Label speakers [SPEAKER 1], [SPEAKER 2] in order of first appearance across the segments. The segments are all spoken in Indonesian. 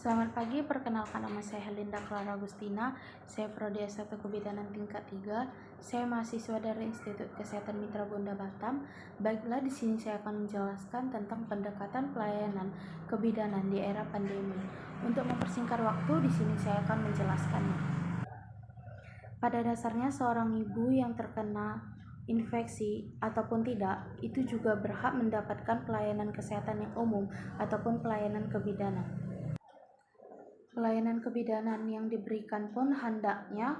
[SPEAKER 1] Selamat pagi, perkenalkan nama saya Helinda Clara Agustina. Saya Prodi S1 Kebidanan tingkat 3. Saya mahasiswa dari Institut Kesehatan Mitra Bunda Batam. Baiklah, di sini saya akan menjelaskan tentang pendekatan pelayanan kebidanan di era pandemi. Untuk mempersingkat waktu, di sini saya akan menjelaskannya. Pada dasarnya, seorang ibu yang terkena infeksi ataupun tidak, itu juga berhak mendapatkan pelayanan kesehatan yang umum ataupun pelayanan kebidanan. Pelayanan kebidanan yang diberikan pun hendaknya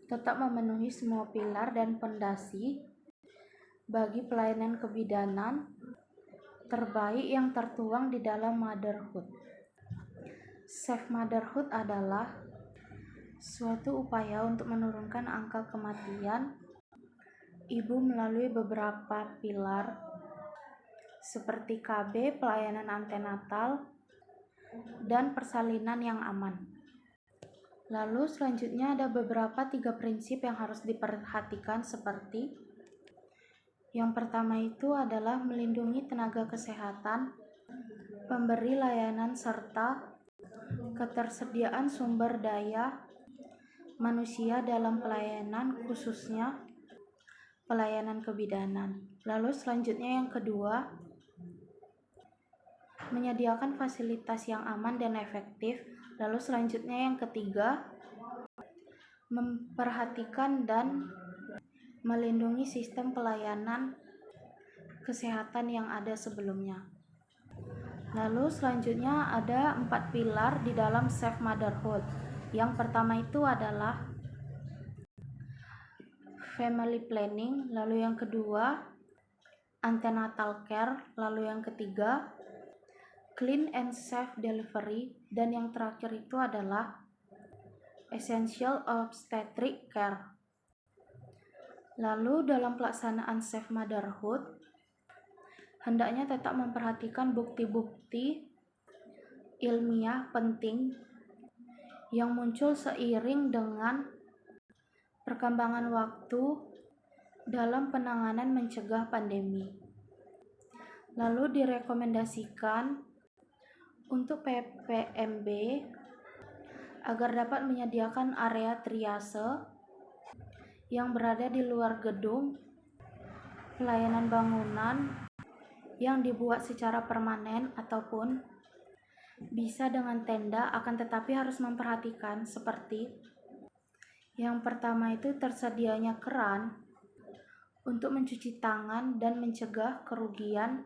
[SPEAKER 1] tetap memenuhi semua pilar dan fondasi bagi pelayanan kebidanan terbaik yang tertuang di dalam motherhood. Safe motherhood adalah suatu upaya untuk menurunkan angka kematian ibu melalui beberapa pilar seperti KB, pelayanan antenatal, dan persalinan yang aman. Lalu selanjutnya ada beberapa 3 prinsip yang harus diperhatikan, seperti yang pertama itu adalah melindungi tenaga kesehatan, pemberi layanan, serta ketersediaan sumber daya manusia dalam pelayanan, khususnya pelayanan kebidanan. Lalu selanjutnya yang kedua, menyediakan fasilitas yang aman dan efektif. Lalu selanjutnya yang ketiga, memperhatikan dan melindungi sistem pelayanan kesehatan yang ada sebelumnya. Lalu selanjutnya ada 4 pilar di dalam safe motherhood. Yang pertama itu adalah family planning, lalu yang kedua antenatal care, lalu yang ketiga clean and safe delivery, dan yang terakhir itu adalah essential obstetric care. Lalu dalam pelaksanaan safe motherhood, hendaknya tetap memperhatikan bukti-bukti ilmiah penting yang muncul seiring dengan perkembangan waktu dalam penanganan mencegah pandemi. Lalu direkomendasikan untuk PPMB agar dapat menyediakan area triase yang berada di luar gedung, pelayanan bangunan yang dibuat secara permanen ataupun bisa dengan tenda, akan tetapi harus memperhatikan seperti yang pertama itu tersedianya keran untuk mencuci tangan dan mencegah kerugian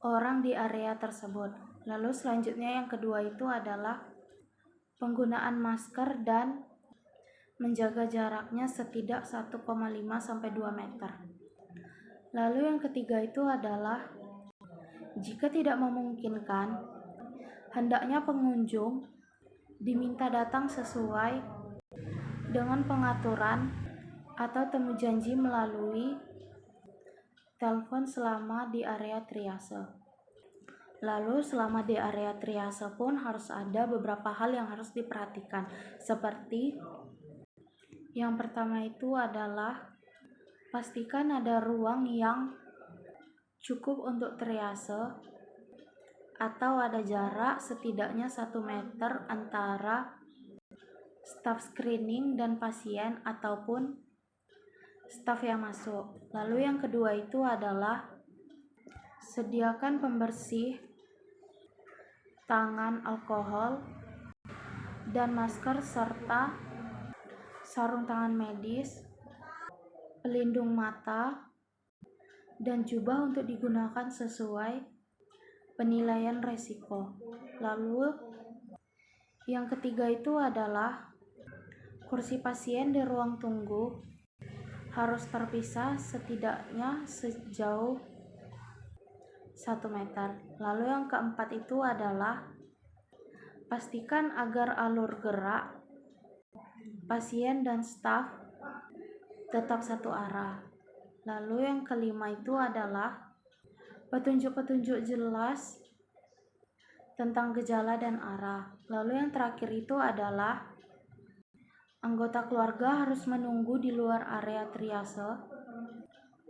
[SPEAKER 1] orang di area tersebut. Lalu selanjutnya yang kedua itu adalah penggunaan masker dan menjaga jaraknya setidak 1,5 sampai 2 meter. Lalu yang ketiga itu adalah jika tidak memungkinkan, hendaknya pengunjung diminta datang sesuai dengan pengaturan atau temu janji melalui telepon selama di area triase. Lalu selama di area triase pun harus ada beberapa hal yang harus diperhatikan, seperti yang pertama itu adalah pastikan ada ruang yang cukup untuk triase atau ada jarak setidaknya 1 meter antara staf screening dan pasien ataupun staf yang masuk. Lalu yang kedua itu adalah sediakan pembersih tangan alkohol dan masker serta sarung tangan medis, pelindung mata, dan jubah untuk digunakan sesuai penilaian resiko. Lalu yang ketiga itu adalah kursi pasien di ruang tunggu harus terpisah setidaknya sejauh 1 meter. Lalu yang keempat itu adalah pastikan agar alur gerak pasien dan staf tetap satu arah. Lalu yang kelima itu adalah petunjuk-petunjuk jelas tentang gejala dan arah. Lalu yang terakhir itu adalah anggota keluarga harus menunggu di luar area triase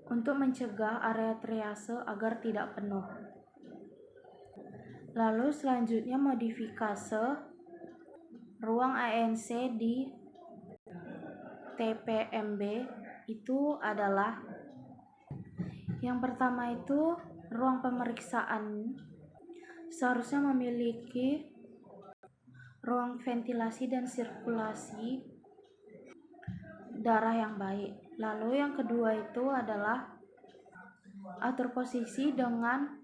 [SPEAKER 1] untuk mencegah area triase agar tidak penuh. Lalu selanjutnya modifikase ruang ANC di TPMB itu adalah yang pertama itu ruang pemeriksaan seharusnya memiliki ruang ventilasi dan sirkulasi darah yang baik. Lalu yang kedua itu adalah atur posisi dengan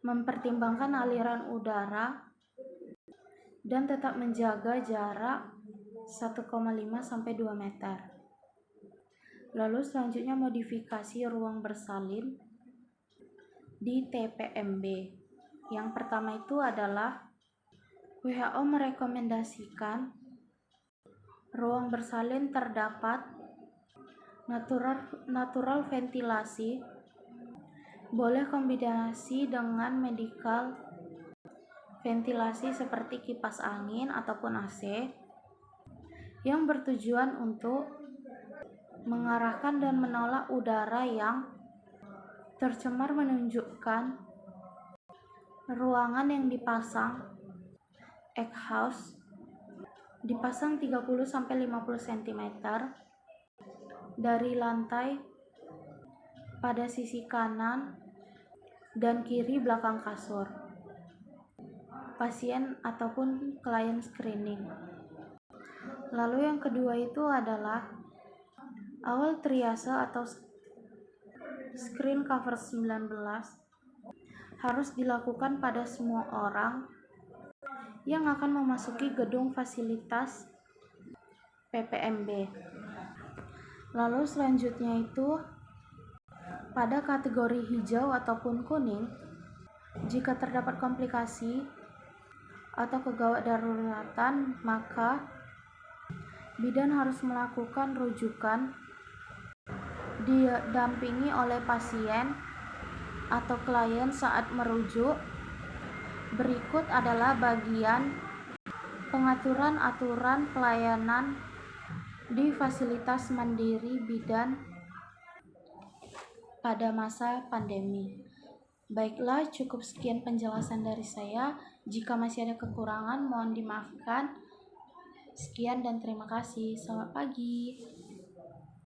[SPEAKER 1] mempertimbangkan aliran udara dan tetap menjaga jarak 1,5 sampai 2 meter. Lalu selanjutnya modifikasi ruang bersalin di TPMB. Yang pertama itu adalah WHO merekomendasikan ruang bersalin terdapat natural ventilasi, boleh kombinasi dengan medical ventilasi seperti kipas angin ataupun AC yang bertujuan untuk mengarahkan dan menolak udara yang tercemar. Menunjukkan ruangan yang dipasang exhaust dipasang 30-50 cm dari lantai pada sisi kanan dan kiri belakang kasur pasien ataupun klien screening. Lalu yang kedua itu adalah awal triase atau screen COVID-19 harus dilakukan pada semua orang yang akan memasuki gedung fasilitas PPMB. Lalu selanjutnya itu pada kategori hijau ataupun kuning, jika terdapat komplikasi atau kegawat daruratan, maka bidan harus melakukan rujukan didampingi oleh pasien atau klien saat merujuk. Berikut adalah bagian pengaturan aturan pelayanan di fasilitas mandiri bidan pada masa pandemi. Baiklah, cukup sekian penjelasan dari saya. Jika masih ada kekurangan, mohon dimaafkan. Sekian dan terima kasih. Selamat pagi.